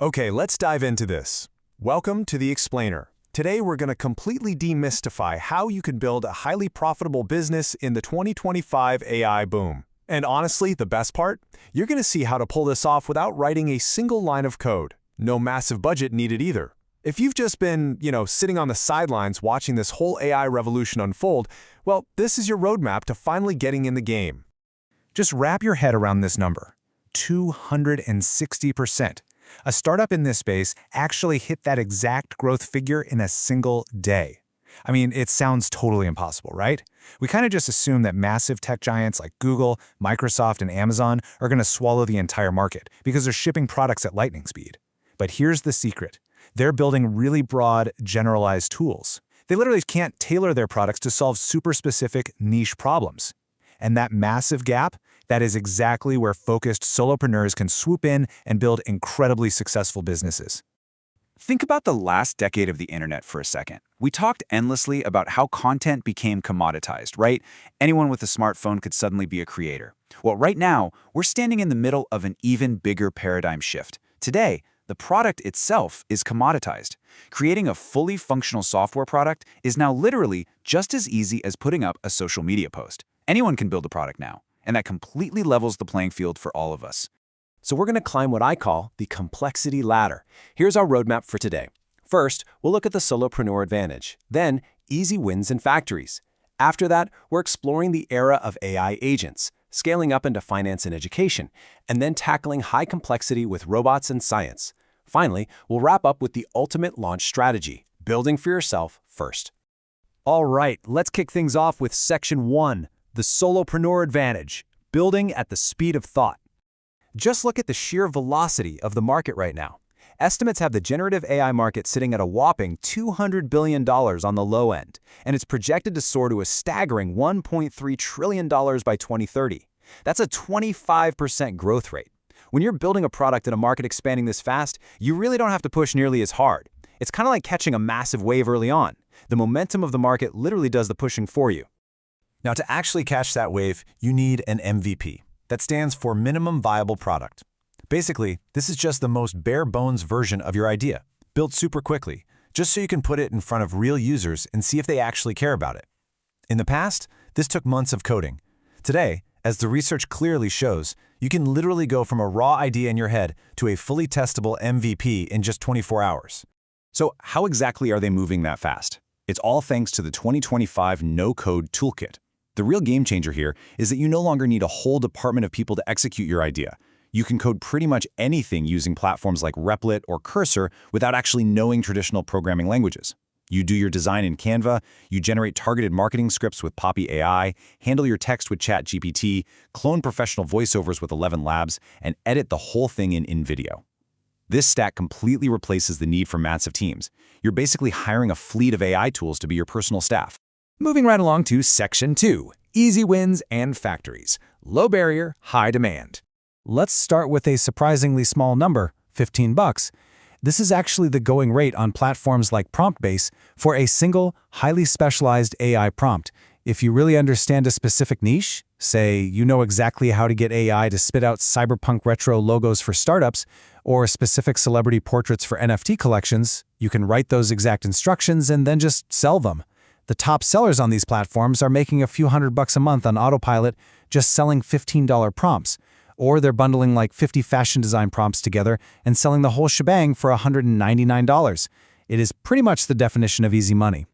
Okay, let's dive into this. Welcome to The Explainer. Today we're going to completely demystify how you can build a highly profitable business in the 2025 AI boom. And honestly, the best part? You're going to see how to pull this off without writing a single line of code. No massive budget needed either. If you've just been, sitting on the sidelines watching this whole AI revolution unfold, well, this is your roadmap to finally getting in the game. Just wrap your head around this number. 260%. A startup in this space actually hit that exact growth figure in a single day. I mean, it sounds totally impossible, right? We kind of just assume that massive tech giants like Google, Microsoft, and Amazon are going to swallow the entire market because they're shipping products at lightning speed. But here's the secret. They're building really broad, generalized tools. They literally can't tailor their products to solve super specific niche problems. And that massive gap, that is exactly where focused solopreneurs can swoop in and build incredibly successful businesses. Think about the last decade of the internet for a second. We talked endlessly about how content became commoditized, right? Anyone with a smartphone could suddenly be a creator. Well, right now, we're standing in the middle of an even bigger paradigm shift. Today, the product itself is commoditized. Creating a fully functional software product is now literally just as easy as putting up a social media post. Anyone can build a product now, and that completely levels the playing field for all of us. So we're going to climb what I call the complexity ladder. Here's our roadmap for today. First, we'll look at the solopreneur advantage, then easy wins in factories. After that, we're exploring the era of AI agents, scaling up into finance and education, and then tackling high complexity with robots and science. Finally, we'll wrap up with the ultimate launch strategy, building for yourself first. All right, let's kick things off with Section 1, the solopreneur advantage, building at the speed of thought. Just look at the sheer velocity of the market right now. Estimates have the generative AI market sitting at a whopping $200 billion on the low end, and it's projected to soar to a staggering $1.3 trillion by 2030. That's a 25% growth rate. When you're building a product in a market expanding this fast, you really don't have to push nearly as hard. It's kind of like catching a massive wave early on. The momentum of the market literally does the pushing for you. Now, to actually catch that wave, you need an MVP. That stands for minimum viable product. Basically, this is just the most bare bones version of your idea, built super quickly, just so you can put it in front of real users and see if they actually care about it. In the past, this took months of coding. Today, as the research clearly shows, you can literally go from a raw idea in your head to a fully testable MVP in just 24 hours. So how exactly are they moving that fast? It's all thanks to the 2025 no-code toolkit. The real game changer here is that you no longer need a whole department of people to execute your idea. You can code pretty much anything using platforms like Replit or Cursor without actually knowing traditional programming languages. You do your design in Canva, you generate targeted marketing scripts with Poppy AI, handle your text with ChatGPT, clone professional voiceovers with 11 Labs, and edit the whole thing in InVideo. This stack completely replaces the need for massive teams. You're basically hiring a fleet of AI tools to be your personal staff. Moving right along to Section 2, easy wins and factories, low barrier, high demand. Let's start with a surprisingly small number, $15. This is actually the going rate on platforms like PromptBase for a single, highly specialized AI prompt. If you really understand a specific niche, say you know exactly how to get AI to spit out cyberpunk retro logos for startups or specific celebrity portraits for NFT collections, you can write those exact instructions and then just sell them. The top sellers on these platforms are making a few $100 a month on autopilot just selling $15 prompts, or they're bundling like 50 fashion design prompts together and selling the whole shebang for $199. It is pretty much the definition of easy money.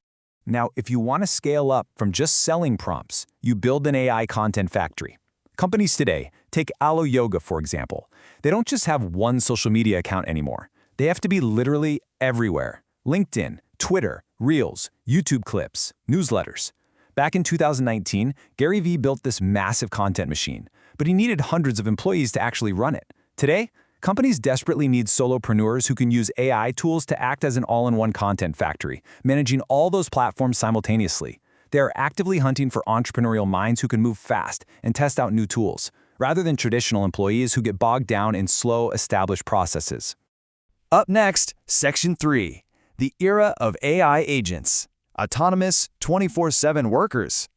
Now, if you want to scale up from just selling prompts, you build an AI content factory. Companies today, take Alo Yoga for example, they don't just have one social media account anymore. They have to be literally everywhere. LinkedIn, Twitter, Reels, YouTube clips, newsletters. Back in 2019, Gary Vee built this massive content machine, but he needed hundreds of employees to actually run it. Today, companies desperately need solopreneurs who can use AI tools to act as an all-in-one content factory, managing all those platforms simultaneously. They are actively hunting for entrepreneurial minds who can move fast and test out new tools, rather than traditional employees who get bogged down in slow, established processes. Up next, Section 3. The era of AI agents, autonomous 24/7 workers.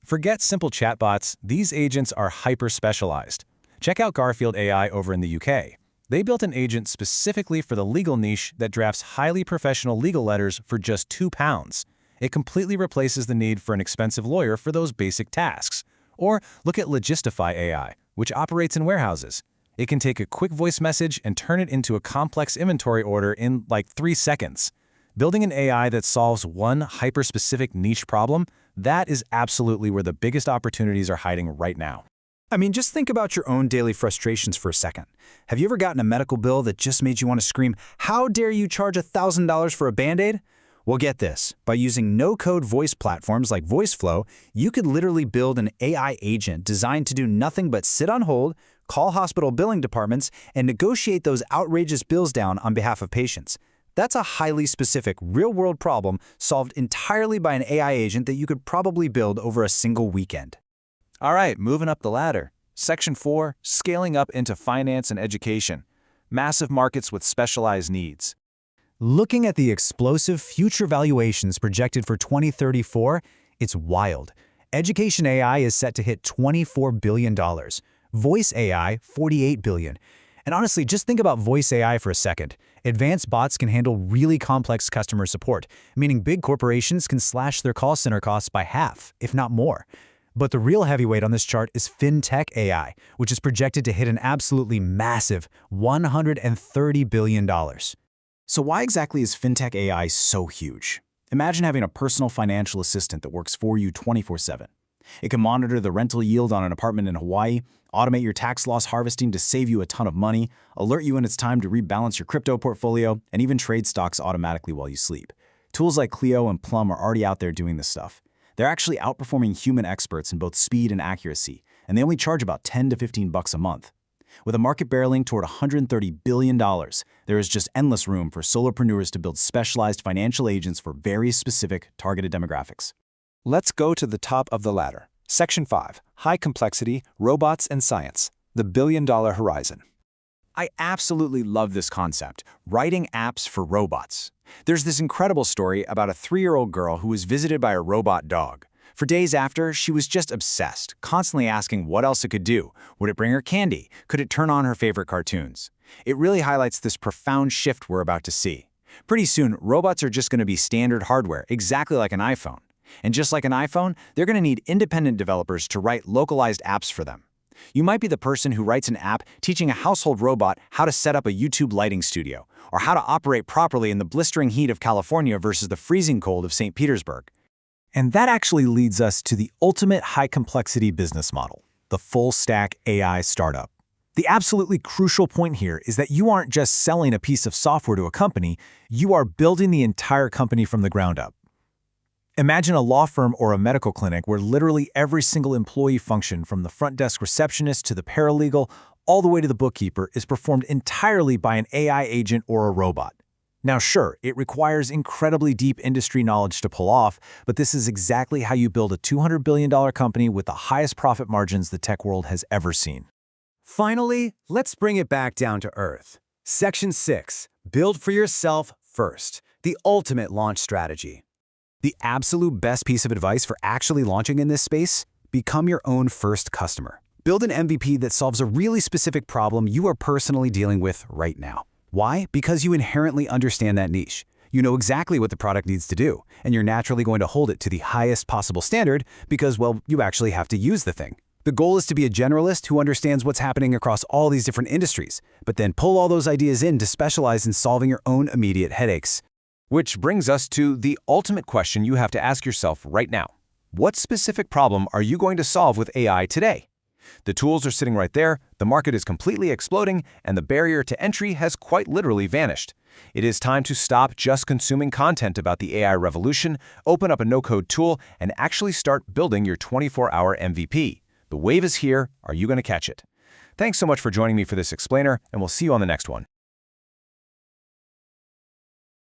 Forget simple chatbots, these agents are hyper-specialized. Check out Garfield AI over in the UK. They built an agent specifically for the legal niche that drafts highly professional legal letters for just £2. It completely replaces the need for an expensive lawyer for those basic tasks. Or look at Logistify AI, which operates in warehouses. It can take a quick voice message and turn it into a complex inventory order in like 3 seconds. Building an AI that solves one hyper-specific niche problem, that is absolutely where the biggest opportunities are hiding right now. I mean, just think about your own daily frustrations for a second. Have you ever gotten a medical bill that just made you want to scream, "How dare you charge $1,000 for a Band-Aid?" Well, get this. By using no-code voice platforms like VoiceFlow, you could literally build an AI agent designed to do nothing but sit on hold, call hospital billing departments, and negotiate those outrageous bills down on behalf of patients. That's a highly specific, real-world problem solved entirely by an AI agent that you could probably build over a single weekend. All right, moving up the ladder. Section 4, scaling up into finance and education. Massive markets with specialized needs. Looking at the explosive future valuations projected for 2034, it's wild. Education AI is set to hit $24 billion. Voice AI, $48 billion. And honestly, just think about voice AI for a second. Advanced bots can handle really complex customer support, meaning big corporations can slash their call center costs by half, if not more. But the real heavyweight on this chart is FinTech AI, which is projected to hit an absolutely massive $130 billion. So why exactly is FinTech AI so huge? Imagine having a personal financial assistant that works for you 24/7. It can monitor the rental yield on an apartment in Hawaii, automate your tax loss harvesting to save you a ton of money, alert you when it's time to rebalance your crypto portfolio, and even trade stocks automatically while you sleep. Tools like Clio and Plum are already out there doing this stuff. They're actually outperforming human experts in both speed and accuracy, and they only charge about $10 to $15 a month. With a market barreling toward $130 billion, there is just endless room for solopreneurs to build specialized financial agents for very specific targeted demographics. Let's go to the top of the ladder. Section 5, High Complexity, Robots and Science, the billion-dollar horizon. I absolutely love this concept, writing apps for robots. There's this incredible story about a 3-year-old girl who was visited by a robot dog. For days after, she was just obsessed, constantly asking what else it could do. Would it bring her candy? Could it turn on her favorite cartoons? It really highlights this profound shift we're about to see. Pretty soon, robots are just going to be standard hardware, exactly like an iPhone. And just like an iPhone, they're going to need independent developers to write localized apps for them. You might be the person who writes an app teaching a household robot how to set up a YouTube lighting studio, or how to operate properly in the blistering heat of California versus the freezing cold of St. Petersburg. And that actually leads us to the ultimate high-complexity business model, the full-stack AI startup. The absolutely crucial point here is that you aren't just selling a piece of software to a company, you are building the entire company from the ground up. Imagine a law firm or a medical clinic where literally every single employee function, from the front desk receptionist to the paralegal, all the way to the bookkeeper, is performed entirely by an AI agent or a robot. Now sure, it requires incredibly deep industry knowledge to pull off, but this is exactly how you build a $200 billion company with the highest profit margins the tech world has ever seen. Finally, let's bring it back down to earth. Section 6, Build for yourself first, the ultimate launch strategy. The absolute best piece of advice for actually launching in this space? Become your own first customer. Build an MVP that solves a really specific problem you are personally dealing with right now. Why? Because you inherently understand that niche. You know exactly what the product needs to do, and you're naturally going to hold it to the highest possible standard because, well, you actually have to use the thing. The goal is to be a generalist who understands what's happening across all these different industries, but then pull all those ideas in to specialize in solving your own immediate headaches. Which brings us to the ultimate question you have to ask yourself right now. What specific problem are you going to solve with AI today? The tools are sitting right there, the market is completely exploding, and the barrier to entry has quite literally vanished. It is time to stop just consuming content about the AI revolution, open up a no-code tool, and actually start building your 24-hour MVP. The wave is here. Are you going to catch it? Thanks so much for joining me for this explainer, and we'll see you on the next one.